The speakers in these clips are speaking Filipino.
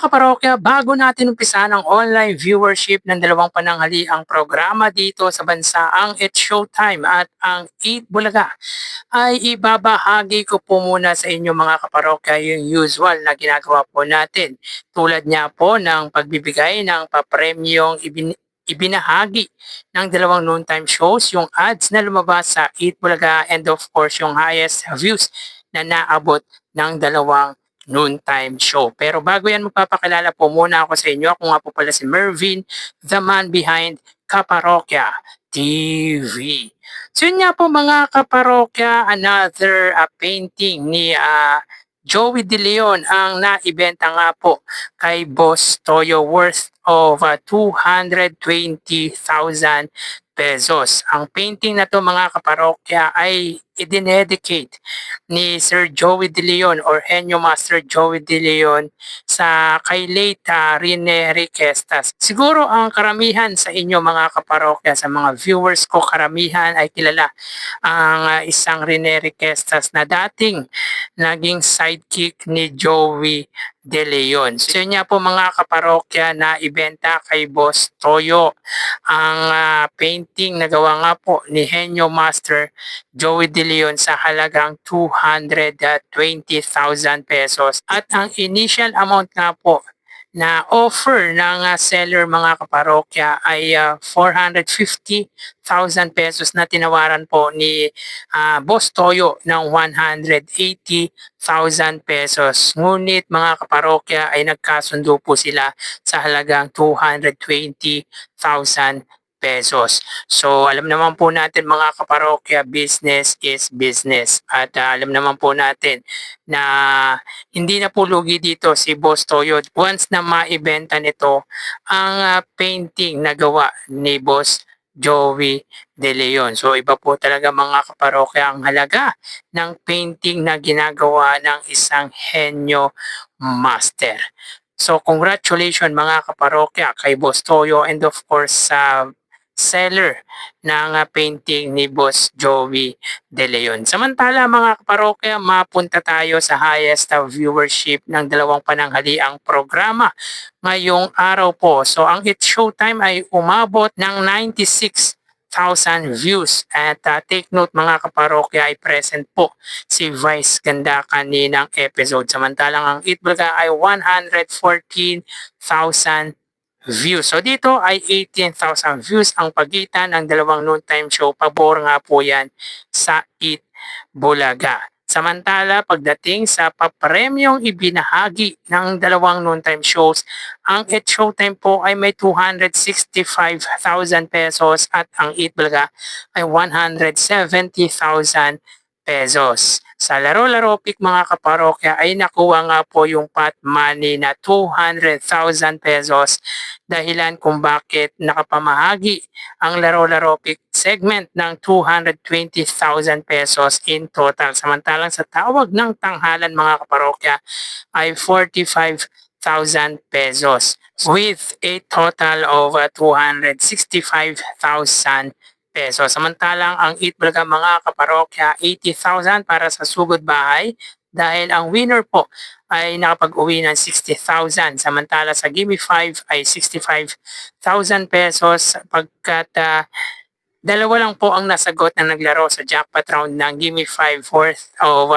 kaparokya, bago natin umpisahan ang online viewership ng dalawang pananghaliang programa dito sa bansa, ang It's Showtime at ang Eat Bulaga, ay ibabahagi ko po muna sa inyo mga kaparokya yung usual na ginagawa po natin. Tulad niya po ng pagbibigay ng papremyong ibinahagi ng dalawang noontime shows, yung ads na lumabas sa Eat Bulaga, and of course yung highest views na naabot ng dalawang noontime show. Pero bago yan, magpapakilala po muna ako sa inyo. Ako nga po pala si Mervin, the man behind Kaparokya TV. So yun nga po mga kaparokya, another painting ni Joey De Leon ang naibenta nga po kay Boss Toyo, worth of 220,000 pesos. Ang painting na to mga kaparokya ay idinedicate ni Sir Joey De Leon or Henyo Master Joey De Leon sa kay late Rene Riquestas. Siguro ang karamihan sa inyo mga kaparokya, sa mga viewers ko, karamihan ay kilala ang isang Rene Riquestas na dating naging sidekick ni Joey De Leon. So yun nga po mga kaparokya na ibenta kay Boss Toyo. Ang painting na gawa nga po ni Henyo Master Joey De Leon sa halagang 220,000 pesos. At ang initial amount nga po na offer ng seller mga kaparokya ay 450,000 pesos na tinawaran po ni Boss Toyo ng 180,000 pesos. Ngunit mga kaparokya ay nagkasundo po sila sa halagang 220,000 pesos. So alam naman po natin mga kaparokya, business is business. At alam naman po natin na hindi na po lugi dito si Boss Toyo once na maibenta nito ang painting na gawa ni Boss Joey De Leon. So iba po talaga mga kaparokya ang halaga ng painting na ginagawa ng isang henyo master. So congratulations mga kaparokya kay Boss Toyo, and of course sa seller ng painting ni Boss Joey De Leon. Samantala mga kaparokya, mapunta tayo sa highest viewership ng dalawang pananghaliang programa ngayong araw po. So ang It's Showtime ay umabot ng 96,000 views. At take note mga kaparokya, ay present po si Vice Ganda kaninang episode. Samantalang ang Eat Bulaga ay 114,000 views. So dito ay 18,000 views ang pagitan ng dalawang noontime show. Pabor nga po yan sa Eat Bulaga. Samantala, pagdating sa papremyong ibinahagi ng dalawang noontime shows, ang Eat Showtime po ay may 265,000 pesos at ang Eat Bulaga ay 170,000 pesos. Sa laro-laro pick mga kaparokya ay nakuha nga po yung pot money na 200,000 pesos, dahilan kung bakit nakapamahagi ang laro-laro pick segment ng 220,000 pesos in total. Samantalang sa tawag ng tanghalan mga kaparokya ay 45,000 pesos with a total of 265,000 pesos. Samantalang ang Eat Bulaga mga kaparokya, 80,000 para sa sugod bahay, dahil ang winner po ay nakapag-uwi ng 60,000. Samantala sa Gimme 5 ay 65,000 pesos, pagkat dalawa lang po ang nasagot na naglaro sa jackpot round ng Gimme 5 worth of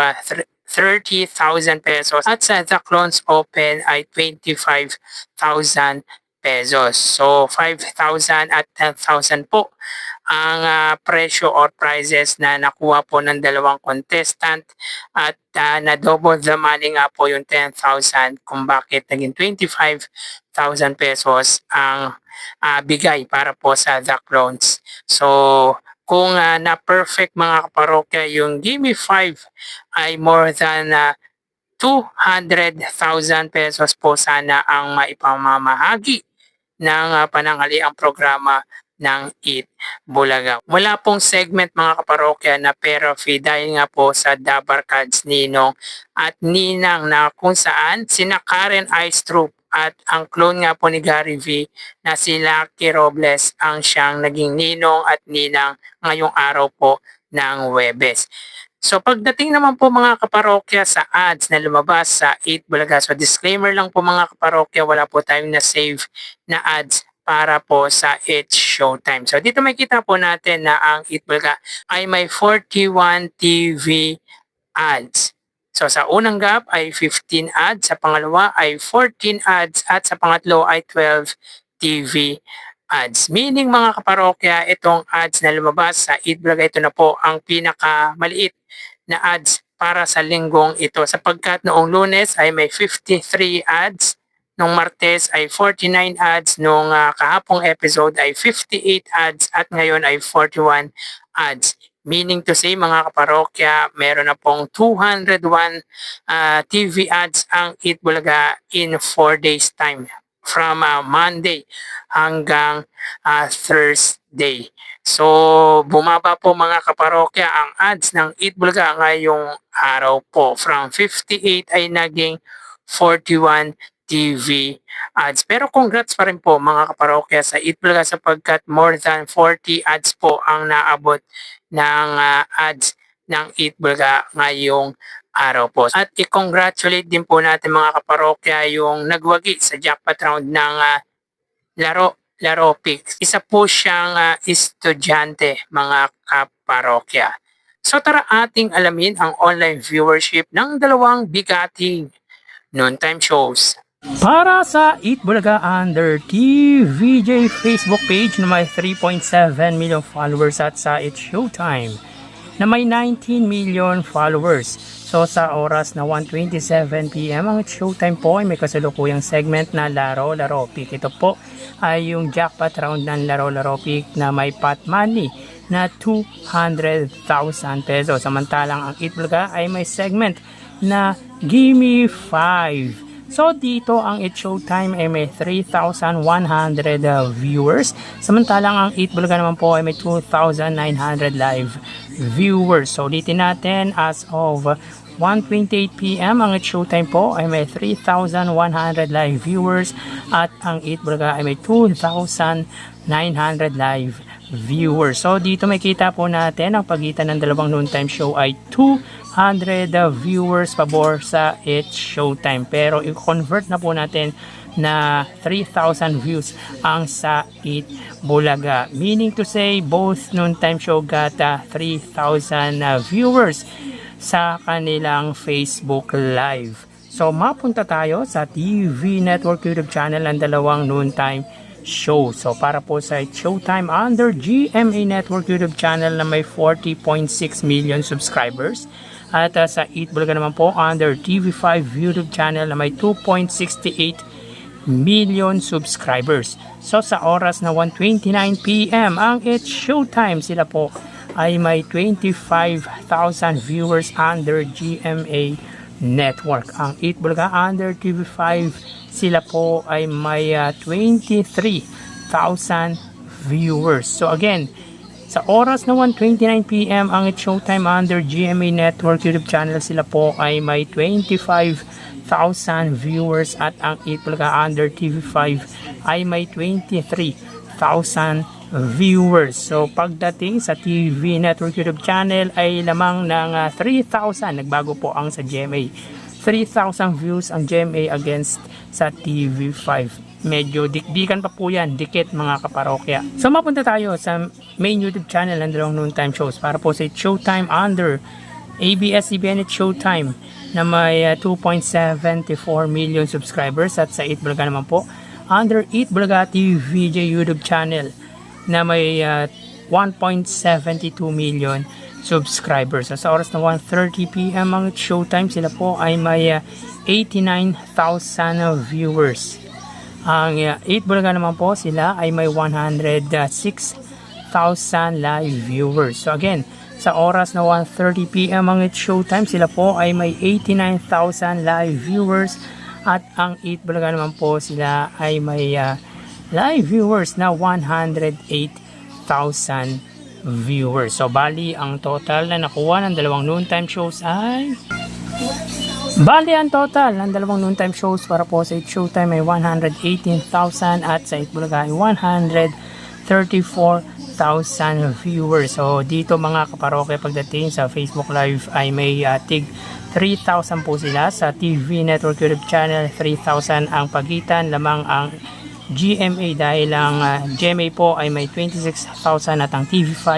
30,000 pesos, at sa The Clones Open ay 25,000 pesos. So 5,000 at 10,000 po ang presyo or prizes na nakuha po ng dalawang contestant, at na-double the money nga po yung 10,000 kung bakit naging 25,000 pesos ang bigay para po sa The Clones. So kung na-perfect mga kaparokya yung Gimme 5 ay more than 200,000 pesos po sana ang maipamamahagi ng pananghaliang programa ng Eat Bulaga. Wala pong segment mga kaparokya na pera fee, dahil nga po sa Dabar Cards Ninong at Ninang, na kung saan sina Karen Aistrup at ang clone nga po ni Gary V na si Lucky Robles ang siyang naging ninong at ninang ngayong araw po ng Huwebes. So pagdating naman po mga kaparokya sa ads na lumabas sa 8 Bulaga. So disclaimer lang po mga kaparokya, wala po tayong na-save na ads para po sa It's Showtime. So dito makita po natin na ang 8 Bulaga ay may 41 TV ads. So sa unang gap ay 15 ads, sa pangalawa ay 14 ads at sa pangatlo ay 12 TV ads. Meaning mga kaparokya, itong ads na lumabas sa 8 Bulaga, ito na po ang pinakamaliit na ads para sa linggong ito sapagkat noong Lunes ay may 53 ads, noong Martes ay 49 ads, noong kahapong episode ay 58 ads at ngayon ay 41 ads. Meaning to say mga kaparokya, meron na pong 201 TV ads ang 8 Bulaga in 4 days time from Monday hanggang Thursday. So, bumaba po mga kaparokya ang ads ng 8 Bulaga ngayong araw po. From 58 ay naging 41 TV ads. Pero congrats pa rin po mga kaparokya sa 8 Bulaga sapagkat more than 40 ads po ang naabot ng ads ng 8 Bulaga ngayong araw po. At i-congratulate din po natin mga kaparokya yung nagwagi sa jackpot round ng Laro Picks. Isa po siyang estudyante mga kaparokya. So tara ating alamin ang online viewership ng dalawang bigating noontime shows. Para sa 8 Bulaga Under TVJ Facebook page na may 3.7 million followers at sa It's Showtime na may 19 million followers. So sa oras na 1:27 PM ang It's Showtime po ay may kasalukuyang segment na Laro Pick. Ito po ay yung jackpot round ng Laro Pick na may pot money na 200,000 pesos. Samantalang ang 8 Bulaga ay may segment na Gimme 5. So dito ang It's Showtime ay may 3,100 viewers. Samantalang ang 8 Bulaga naman po ay may 2,900 live viewers. So ulitin natin, as of 1:28 PM ang It's Showtime po ay may 3,100 live viewers at ang 8 Bulaga ay may 2,900 live viewers. So dito makita po natin ang pagitan ng dalawang noontime show ay 200 viewers pabor sa It's Showtime. Pero i-convert na po natin na 3,000 views ang sa 8 Bulaga. Meaning to say, both noontime show got 3,000 viewers sa kanilang Facebook Live. So mapunta tayo sa TV Network YouTube channel ng dalawang noontime show. So para po sa Showtime under GMA Network YouTube channel na may 40.6 million subscribers. At sa 8 Bulaga naman po under TV5 YouTube channel na may 2.68 million subscribers. So sa oras na 1:29 PM ang It's Showtime, sila po ay may 25,000 viewers under GMA Network. Ang 8 Bulaga under TV5, sila po ay may 23,000 viewers. So again, sa oras na 1:29 PM ang It's Showtime under GMA Network YouTube channel, sila po ay may 25,000 viewers at ang 8 Bulaga under TV5 ay may 23,000 viewers. So pagdating sa TV Network YouTube channel ay lamang ng 3,000. Nagbago po ang sa GMA. 3,000 views ang GMA against sa TV5. Medyo dikdikan pa po yan, dikit mga kaparokya. So mapunta tayo sa main YouTube channel ng dalawang noontime shows para po sa Showtime under ABS-CBN It's Showtime na may 2.74 million subscribers at sa 8 Bulaga naman po under 8 Bulaga TVJ YouTube channel na may 1.72 million subscribers. Sa oras na 1:30 PM ang Showtime, sila po ay may 89,000 viewers. Ang 8 Bulaga naman po, sila ay may 106,000 live viewers. So again, sa oras na 1:30 PM ang It's Showtime, sila po ay may 89,000 live viewers at ang 8 Bulaga naman po, sila ay may live viewers na 108,000 viewers. So bali ang total na nakuha ng dalawang noontime shows ay ang total ng dalawang noontime shows para po sa It's Showtime ay 118,000 at sa 8 Bulaga ay 134,000 3,000 viewers. So dito mga kaparokya, pagdating sa Facebook Live ay may tig 3,000 po sila. Sa TV Network YouTube channel, 3,000 ang pagitan. Lamang ang GMA dahil ang GMA po ay may 26,000 at ang TV5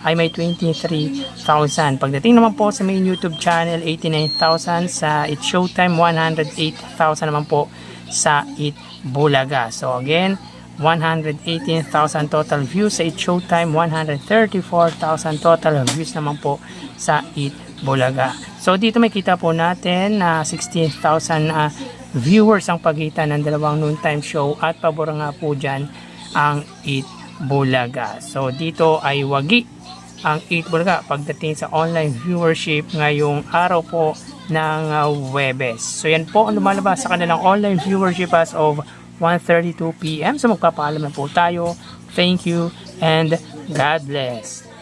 ay may 23,000. Pagdating naman po sa main YouTube channel, 89,000. Sa It's Showtime, 108,000 naman po sa It Bulaga. So again, 118,000 total views sa It Showtime, 134,000 total views naman po sa It Bulaga. So dito may kita po natin na 16,000 viewers ang pagitan ng dalawang noontime show at pabor nga po dyan ang It Bulaga. So dito ay wagi ang It Bulaga pagdating sa online viewership ngayong araw po ng Huwebes. So yan po ang lumalabas sa kanilang online viewership as of 1:32 PM. So magpapaalam na po tayo. Thank you and God bless.